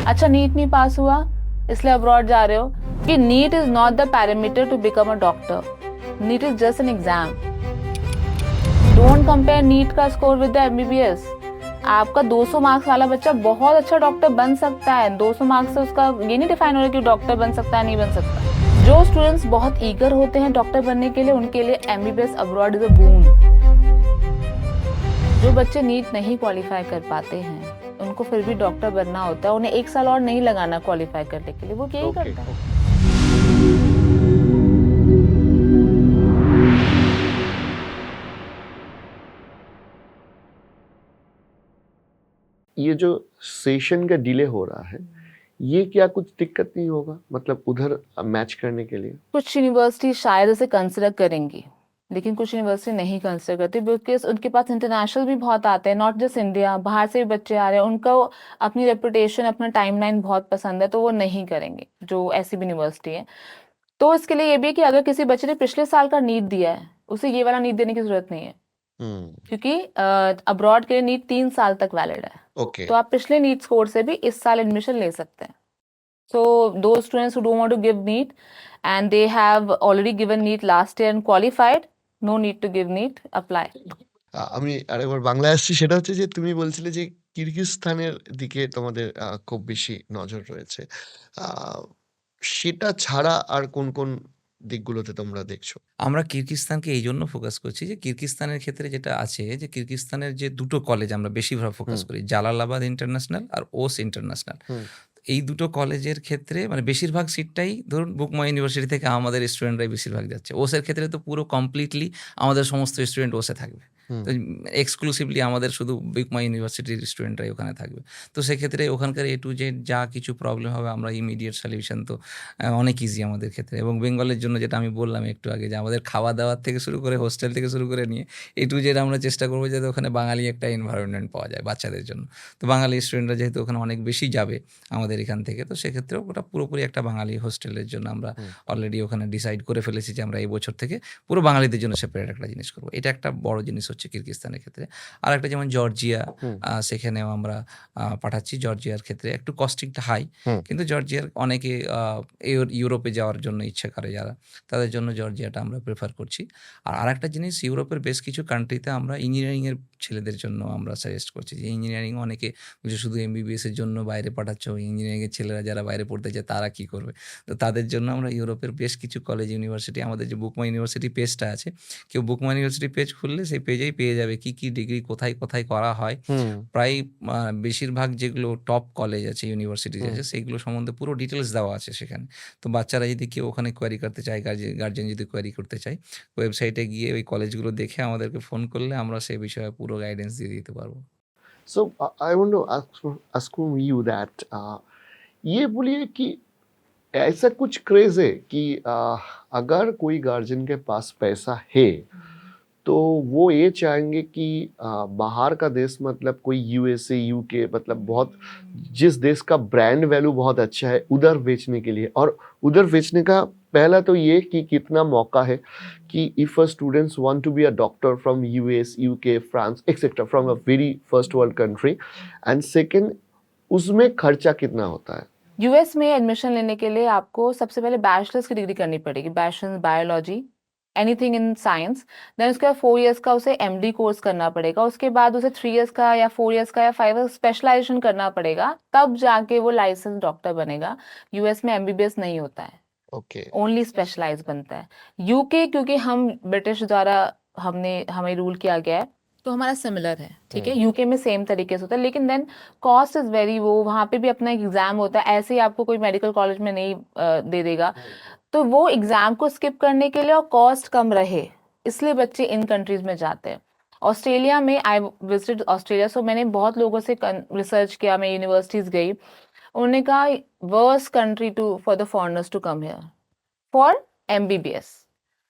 अच्छा नीट नहीं पास हुआ इसलिए अब्रॉड जा रहे हो, कि NEET is not the parameter to become a doctor, NEET is just an exam. Don't compare NEET का स्कोर विद द एमबीबीएस। आपका 200 मार्क्स वाला बच्चा बहुत अच्छा डॉक्टर बन सकता है, 200 मार्क्स से उसका ये नहीं डिफाइन हो रहा कि डॉक्टर बन सकता है नहीं बन सकता। जो स्टूडेंट्स बहुत ईगर होते हैं डॉक्टर बनने के लिए, उनके लिए एमबीबीएस अब्रॉड इज अ बून। जो बच्चे नीट नहीं क्वालिफाई कर पाते हैं उनको फिर भी डॉक्टर बनना होता है, उन्हें 1 साल और नहीं लगाना क्वालिफाई करने के लिए, वो यही करता है। ये जो सेशन का डिले हो रहा है, ये क्या कुछ दिक्कत नहीं होगा, मतलब उधर मैच करने के लिए? कुछ यूनिवर्सिटी शायद इसे कंसिडर करेंगी, लेकिन कुछ यूनिवर्सिटी नहीं कंसिडर करती, बिकॉज उनके पास इंटरनेशनल भी बहुत आते हैं, नॉट जस्ट इंडिया, बाहर से भी बच्चे आ रहे हैं, उनको अपनी रेपुटेशन अपना टाइमलाइन बहुत पसंद है, तो वो नहीं करेंगे जो ऐसी भी यूनिवर्सिटी है। तो इसके लिए ये भी है कि अगर किसी बच्चे ने पिछले साल का नीट दिया है, उसे ये वाला नीट देने की जरूरत नहीं है, क्योंकि अब्रॉड के लिए नीट 3 साल तक वैलिड है। ओके। तो आप पिछले नीट स्कोर से भी इस साल एडमिशन ले सकते हैं। So those students who don't want to give NEET and they have already given NEET last year and qualified, no need to give NEET, apply. আমি আরেকবার বাংলায় আসছি, সেটা হচ্ছে যে তুমি বলছিলে যে কিরগিজস্তানের দিকে তোমাদের খুব বেশি নজর রয়েছে। আ সেটা ছাড়া আর কোন, কোন দিকগুলোতে তোমরা দেখছো? আমরা কিরগিজস্তানকে এইজন্য ফোকাস করছি যে কিরগিজস্তানের ক্ষেত্রে যেটা আছে যে কিরগিজস্তানের যে ২ টো কলেজ আমরা বেশিরভাগ ফোকাস করি। জালালাবাদ ইন্টারন্যাশনাল আর ওস ইন্টারন্যাশনাল। এই ২ টো কলেজের ক্ষেত্রে মানে বেশিরভাগ সিটটাই ধরুন বুকমা ইউনিভার্সিটি থেকে আমাদের স্টুডেন্টরাই বেশিরভাগ যাচ্ছে। ওসের ক্ষেত্রে তো পুরো কমপ্লিটলি আমাদের সমস্ত স্টুডেন্ট ওসে থাকবে। তো এক্সক্লুসিভলি আমাদের শুধু বুকমা ইউনিভার্সিটির স্টুডেন্টরাই ওখানে থাকবে। তো সেক্ষেত্রে ওখানকার A to Z যা কিছু প্রবলেম হবে আমরা ইমিডিয়েট সলিউশন তো অনেক ইজি আমাদের ক্ষেত্রে। এবং বেঙ্গলের জন্য যেটা আমি বললাম একটু আগে যে আমাদের খাওয়া-দাওয়ার থেকে শুরু করে হোস্টেল থেকে শুরু করে নিয়ে A to Z আমরা চেষ্টা করব যাতে ওখানে বাঙালি একটা এনভায়রনমেন্ট পাওয়া যায় বাচ্চাদের জন্য। তো বাঙালি স্টুডেন্টরা যেহেতু ওখানে অনেক বেশি যাবে আমাদের এখান থেকে, তো সেক্ষেত্রেও ওটা পুরোপুরি একটা বাঙালি হোস্টেলের জন্য আমরা অলরেডি ওখানে ডিসাইড করে ফেলেছি যে আমরা এই বছর থেকে পুরো বাঙালিদের জন্য সেপারেট একটা জিনিস করব। এটা একটা বড় জিনিস হচ্ছে কিরগিজস্তানের ক্ষেত্রে। আরেকটা যেমন জর্জিয়া, সেখানেও আমরা পাঠাচ্ছি। জর্জিয়ার ক্ষেত্রে একটু কস্টিংটা হাই, কিন্তু জর্জিয়ার অনেকে ইউরোপে যাওয়ার জন্য ইচ্ছা করে যারা, তাদের জন্য জর্জিয়াটা আমরা প্রেফার করছি। আর আরেকটা জিনিস, ইউরোপের বেশ কিছু কান্ট্রিতে আমরা ইঞ্জিনিয়ারিংয়ের ছেলেদের জন্য আমরা সাজেস্ট করছি যে ইঞ্জিনিয়ারিং অনেকে যে শুধু MBBS এর জন্য বাইরে পাঠাচ্ছ, ইঞ্জিনিয়ারিংয়ের ছেলেরা যারা বাইরে পড়তে চায় তারা কী করবে? তো তাদের জন্য আমরা ইউরোপের বেশ কিছু কলেজ ইউনিভার্সিটি, আমাদের যে বুকমা ইউনিভার্সিটি পেজটা আছে, কেউ বুকমা ইউনিভার্সিটি পেজ খুললে সেই পেজেই পেয়ে যাবে কী, কী ডিগ্রি কোথায়, কোথায় করা হয়। প্রায় বেশিরভাগ যেগুলো টপ কলেজ আছে, ইউনিভার্সিটিজ আছে, সেইগুলো সম্বন্ধে পুরো ডিটেলস দেওয়া আছে সেখানে। তো বাচ্চারা যদি কেউ ওখানে কোয়েরি করতে চায়, গার্জিয়ান যদি কোয়েরি করতে চায়, ওয়েবসাইটে গিয়ে ওই কলেজগুলো দেখে আমাদেরকে ফোন করলে আমরা সেই বিষয়ে পুরো গাইডেন্স দিয়ে দিতে পারবো। So I want to ask from you that ये बोलिए कि ऐसा कुछ क्रेज है कि अगर कोई गार्जियन के पास पैसा है तो वो ये चाहेंगे कि बाहर का देश, मतलब कोई USA UK, मतलब बहुत जिस देश का ब्रांड वैल्यू बहुत अच्छा है उधर बेचने के लिए, और उधर बेचने का पहला तो ये कि कितना मौका है कि if a students want to be a doctor from US UK France etcetera from a very first world country, and second उसमें खर्चा कितना होता है? US में एडमिशन लेने के लिए आपको सबसे पहले बैचलर्स की डिग्री करनी पड़ेगी, bachelors biology, anything in science. Then उसके बाद 4 इयर्स का उसे MD कोर्स करना पड़ेगा, उसके बाद उसे 3 इयर्स का या 4 इयर्स का या 5 इयर्स स्पेशलाइजेशन करना पड़ेगा, तब जाके वो लाइसेंस डॉक्टर बनेगा। US में MBBS नहीं होता है, ओके। ओनली स्पेशलाइज बनता है। यूके क्योंकि हम ब्रिटिश द्वारा हमें रूल किया गया है, तो हमारा सिमिलर है, ठीक है। यूके में सेम तरीके से होता है, लेकिन देन कॉस्ट इज वेरी, वो वहाँ पे भी अपना एक एग्जाम होता है, ऐसे ही आपको कोई मेडिकल कॉलेज में नहीं दे देगा। तो वो एग्जाम को स्किप करने के लिए और कॉस्ट कम रहे, इसलिए बच्चे इन कंट्रीज में जाते हैं। ऑस्ट्रेलिया में आई विजिटेड ऑस्ट्रेलिया, सो मैंने बहुत लोगों से रिसर्च किया, मैं यूनिवर्सिटीज गई, उन्होंने कहा worst country to for the foreigners to come here for MBBS।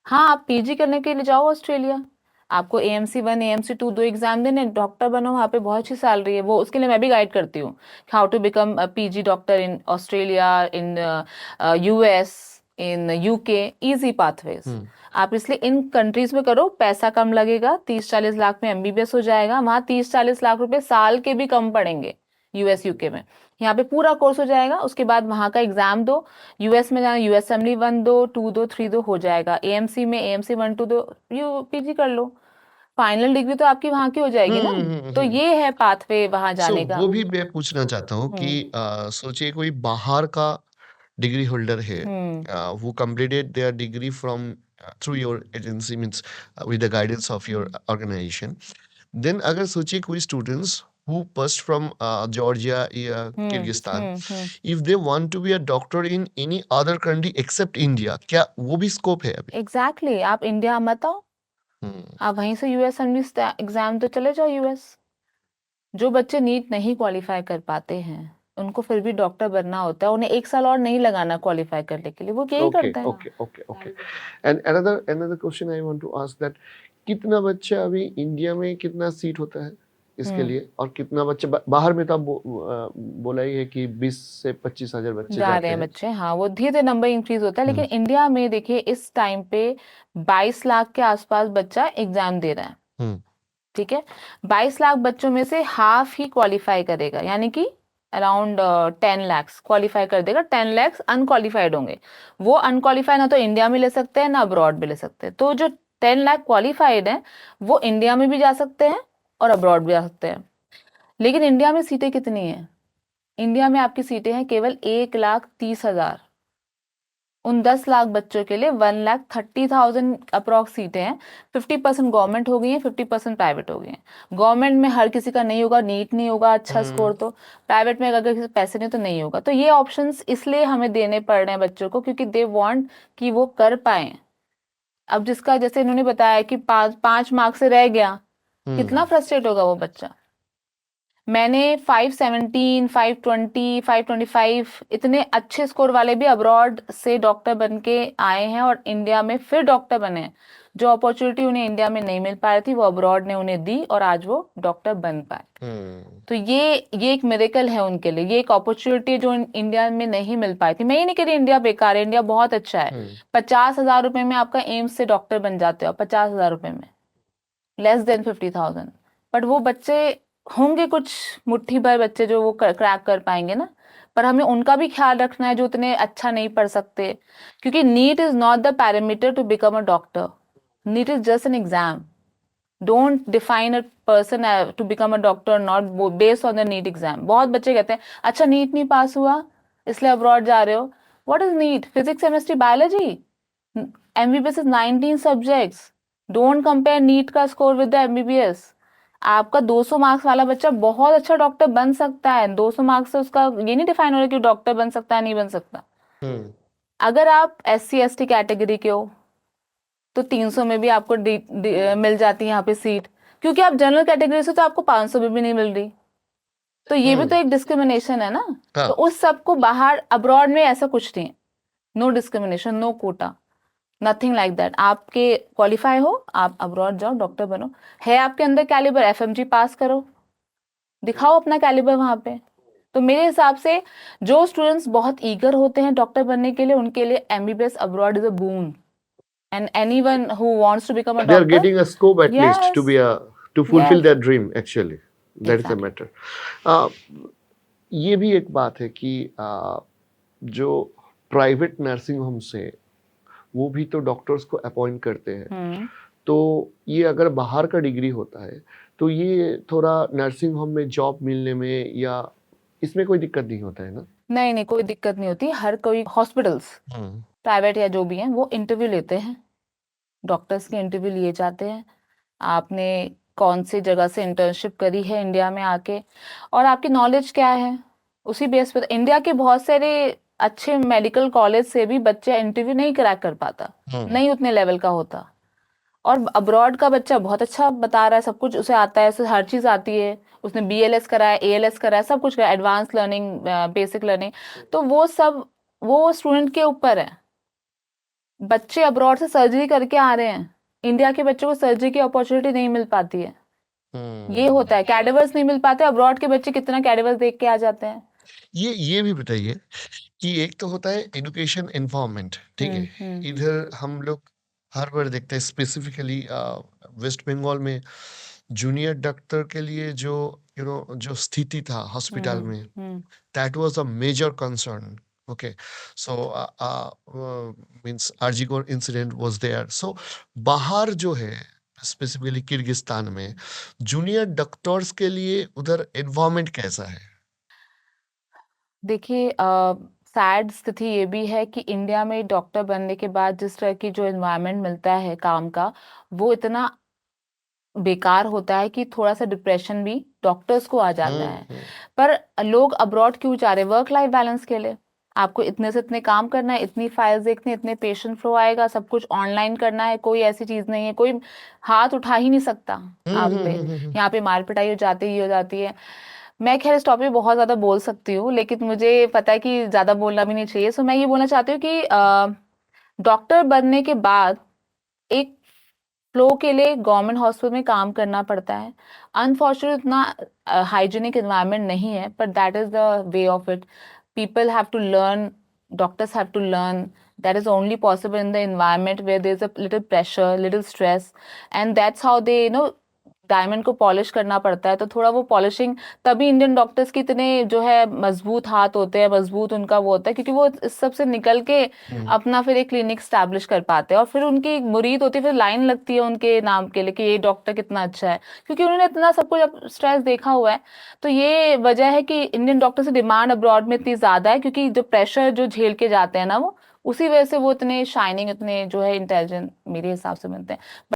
हाँ, आप PG करने के लिए जाओ ऑस्ट्रेलिया, आपको AMC1 AMC2 दो एग्जाम देने, डॉक्टर बनो, वहाँ पे बहुत अच्छी सैलरी है, वो उसके लिए मैं भी गाइड करती हूँ, how to become PG doctor in Australia, in US, in UK, easy pathways. आप इसलिए इन कंट्रीज में करो, पैसा कम लगेगा, 30-40 लाख में MBBS हो जाएगा, वहाँ 30-40 लाख रुपए साल के भी कम पड़ेंगे US UK में। यहाँ पे पूरा कोर्स हो जाएगा, उसके बाद वहाँ का एग्जाम दो, यूएस में जाना यूएस असेंबली 1 दो, 2 दो, 3 दो, हो जाएगा। एएमसी में एएमसी 1 2 दो, यू पीजी कर लो, फाइनल डिग्री तो आपकी वहाँ की हो जाएगी ना। तो ये है पाथवे वहाँ सो जाने का। वो भी मैं पूछना चाहता हूँ कि सोचिए कोई बाहर का डिग्री होल्डर है, who completed their degree from through your agency, means with the guidance of your organization. Then अगर सोचिए कोई students who passed from Georgia या Kyrgyzstan, if they want to be a doctor in any other country except India, क्या वो भी scope है अभी? Exactly, आप इंडिया मत आओ, आप वहीं से यूएस एग्जाम तो चले जाओ यूएस। जो बच्चे नीट नहीं क्वालिफाई कर पाते हैं, उनको फिर भी डॉक्टर बनना होता है, उन्हें 1 साल और नहीं लगाना क्वालिफाई करने के लिए, वो यही Okay, करते हैं। okay. And another question I want to ask that कितना बच्चा अभी इंडिया में कितना सीट होता है इसके लिए, और कितना बच्चे बाहर में तो आप बोला ही है कि 20 से 25 हजार बच्चे जा जाते रहे हैं हैं। बच्चे, हाँ, वो धीरे धीरे नंबर इंक्रीज होता है। लेकिन इंडिया में देखिए इस टाइम पे 22 लाख के आसपास बच्चा एग्जाम दे रहा है, ठीक है। 22 लाख बच्चों में से हाफ ही क्वालिफाई करेगा, यानी कि अराउंड 10 लाख क्वालिफाई कर देगा, 10 लाख अनक्वालिफाइड होंगे। वो अनक्वालिफाइड ना तो इंडिया में ले सकते हैं ना अब्रॉड में ले सकते हैं। तो जो 10 लाख क्वालिफाइड हैं वो इंडिया में भी जा सकते हैं और अब्रॉड भी जा सकते हैं। लेकिन इंडिया में सीटें कितनी हैं? इंडिया में आपकी सीटें हैं केवल 1,30,000। उन 10 लाख बच्चों के लिए 1,30,000 अप्रॉक्स सीटें हैं। 50% गवर्नमेंट हो गई हैं, 50% प्राइवेट हो गई हैं। गवर्नमेंट में हर किसी का नहीं होगा, नीट नहीं होगा अच्छा स्कोर, तो प्राइवेट में अगर किसी पैसे नहीं तो नहीं होगा। तो ये ऑप्शंस इसलिए हमें देने पड़ रहे हैं बच्चों को, क्योंकि दे वांट कि वो कर पाए। अब जिसका जैसे इन्होंने बताया कि 5 मार्क्स से रह गया, कितना फ्रस्ट्रेट होगा वो बच्चा। मैंने 517, 520, 525 इतने अच्छे स्कोर वाले भी अब्रॉड से डॉक्टर बन के आए हैं और इंडिया में फिर डॉक्टर बने हैं। जो अपॉर्चुनिटी उन्हें इंडिया में नहीं मिल पा रही थी वो अब्रॉड ने उन्हें दी और आज वो डॉक्टर बन पाए। तो ये एक मिरेकल है उनके लिए, ये एक अपॉर्चुनिटी जो इंडिया में नहीं मिल पाई थी। मैं ये नहीं कह रही इंडिया बेकार है, इंडिया बहुत अच्छा है। 50,000 रुपए में आपका एम्स से डॉक्टर बन जाते हो, 50,000 रुपए में, लेस देन 50,000। बट वो बच्चे होंगे कुछ मुट्ठी भर बच्चे जो वो क्रैक कर पाएंगे ना, पर हमें उनका भी ख्याल रखना है जो उतने अच्छा नहीं पढ़ सकते। क्योंकि NEET is not the parameter to become a doctor, NEET is just an exam. Don't define a person to become a doctor not based on the NEET exam. बहुत बच्चे कहते हैं अच्छा नीट नहीं पास हुआ इसलिए अब्रॉड जा रहे हो। What is NEET? Physics, chemistry, biology. MBBS is 19 subjects. Don't compare NEET का स्कोर विद द एमबीबीएस। आपका 200 मार्क्स वाला बच्चा बहुत अच्छा डॉक्टर बन सकता है। 200 मार्क्स से उसका ये नहीं डिफाइन हो रहा कि डॉक्टर बन सकता है नहीं बन सकता। अगर आप SC ST कैटेगरी के हो तो 300 में भी आपको मिल जाती है यहाँ पे सीट, क्योंकि आप जनरल कैटेगरी से तो आपको 500 में भी नहीं मिल रही। तो ये भी तो एक डिस्क्रिमिनेशन है ना। तो उस सबको बाहर अब्रॉड में ऐसा कुछ नहीं, no discrimination, no quota, nothing like that. आपके क्वालिफाई हो, आप अब्रॉड जाओ, डॉक्टर बनो। है आपके अंदर कैलिबर, FMG पास करो, दिखाओ अपना कैलिबर वहां पे। तो मेरे हिसाब से जो स्टूडेंट्स बहुत ईगर होते हैं डॉक्टर बनने के लिए, उनके लिए MBBS abroad is a boon. And anyone who wants to become a They are doctor, getting a scope at least to be to fulfill Yes. their dream actually. That is the Exactly. matter. ये भी एक बात है कि जो private nursing home से वो भी तो डॉक्टर्स को अपॉइंट करते हैं। तो ये अगर बाहर का डिग्री होता है तो ये थोड़ा नर्सिंग होम में जॉब मिलने में या इसमें कोई दिक्कत नहीं होता है ना? नहीं, कोई दिक्कत नहीं होती। हर कोई हॉस्पिटल्स प्राइवेट या जो भी हैं वो इंटरव्यू लेते हैं, डॉक्टर्स के इंटरव्यू लिए जाते हैं। आपने कौन सी जगह से इंटर्नशिप करी है इंडिया में आके, और आपकी नॉलेज क्या है, उसी बेस पे। इंडिया के बहुत सारे अच्छे मेडिकल कॉलेज से भी बच्चे इंटरव्यू नहीं क्रैक कर पाता, नहीं उतने लेवल का होता। और अब्रॉड का बच्चा बहुत अच्छा बता रहा है, सब कुछ उसे आता है, उसे हर चीज आती है, उसने BLS करा है, ALS करा है, सब कुछ करा, एडवांस लर्निंग, बेसिक लर्निंग। तो वो सब वो स्टूडेंट के ऊपर है। बच्चे अब्रॉड से सर्जरी करके आ रहे हैं, इंडिया के बच्चों को सर्जरी की अपॉर्चुनिटी नहीं मिल पाती है। ये होता है, कैडेवर्स नहीं मिल पाते। अब्रॉड के बच्चे कितना कैडेवर्स देख के आ जाते हैं। ये भी बताइए कि एक तो होता है एजुकेशन एनवायरनमेंट, ठीक है। इधर हम लोग हर बार देखते हैं स्पेसिफिकली वेस्ट बंगाल में जूनियर डॉक्टर के लिए जो जो स्थिति था हॉस्पिटल में, that was a major concern. Okay, so means Arjigor incident was there. So बाहर जो है स्पेसिफिकली किर्गिस्तान में जूनियर डॉक्टर्स के लिए उधर एनवायरनमेंट कैसा है? देखिए सैड स्थिति ये भी है कि इंडिया में डॉक्टर बनने के बाद जिस तरह की जो एनवायरनमेंट मिलता है काम का, वो इतना बेकार होता है कि थोड़ा सा डिप्रेशन भी डॉक्टर्स को आ जाता है। पर लोग अब्रॉड क्यों जा रहे हैं? वर्क लाइफ बैलेंस के लिए। आपको इतने से इतने काम करना है, इतनी फाइल्स देखनी, इतने पेशेंट फ्लो आएगा, सब कुछ ऑनलाइन करना है, कोई ऐसी चीज नहीं है, कोई हाथ उठा ही नहीं सकता आप पे। यहाँ पे मार पिटाई हो जाती ही हो जाती है। मैं खैर इस टॉपिक पे बहुत ज्यादा बोल सकती हूँ, लेकिन मुझे पता है कि ज्यादा बोलना भी नहीं चाहिए। सो मैं ये बोलना चाहती हूँ कि डॉक्टर बनने के बाद एक फ्लो के लिए गवर्नमेंट हॉस्पिटल में काम करना पड़ता है। अनफॉर्चुनेट उतना हाइजीनिक एनवायरनमेंट नहीं है, but that is the way of it. People have to learn, doctors have to learn. That is only possible in the environment where there's a little pressure, little stress, and that's how they, diamond को polish करना पड़ता है। तो थोड़ा वो polishing, तभी Indian doctors की इतने जो है मजबूत हाथ होते हैं, मजबूत उनका वो होता है, क्योंकि वो इस सब से निकल के अपना फिर एक क्लिनिक स्टैब्लिश कर पाते हैं। और फिर उनकी एक मुरीद होती है, फिर लाइन लगती है उनके नाम के लिए कि ये डॉक्टर कितना अच्छा है, क्योंकि उन्होंने इतना सब कुछ स्ट्रेस देखा हुआ है। तो ये वजह है कि इंडियन डॉक्टर से डिमांड अब्रॉड में इतनी ज्यादा है, क्योंकि जो प्रेशर जो झेल के जाते हैं ना, वो उसी वजह से वो इतने शाइनिंग, इतने जो है इंटेलिजेंट मेरे हिसाब से बनते हैं।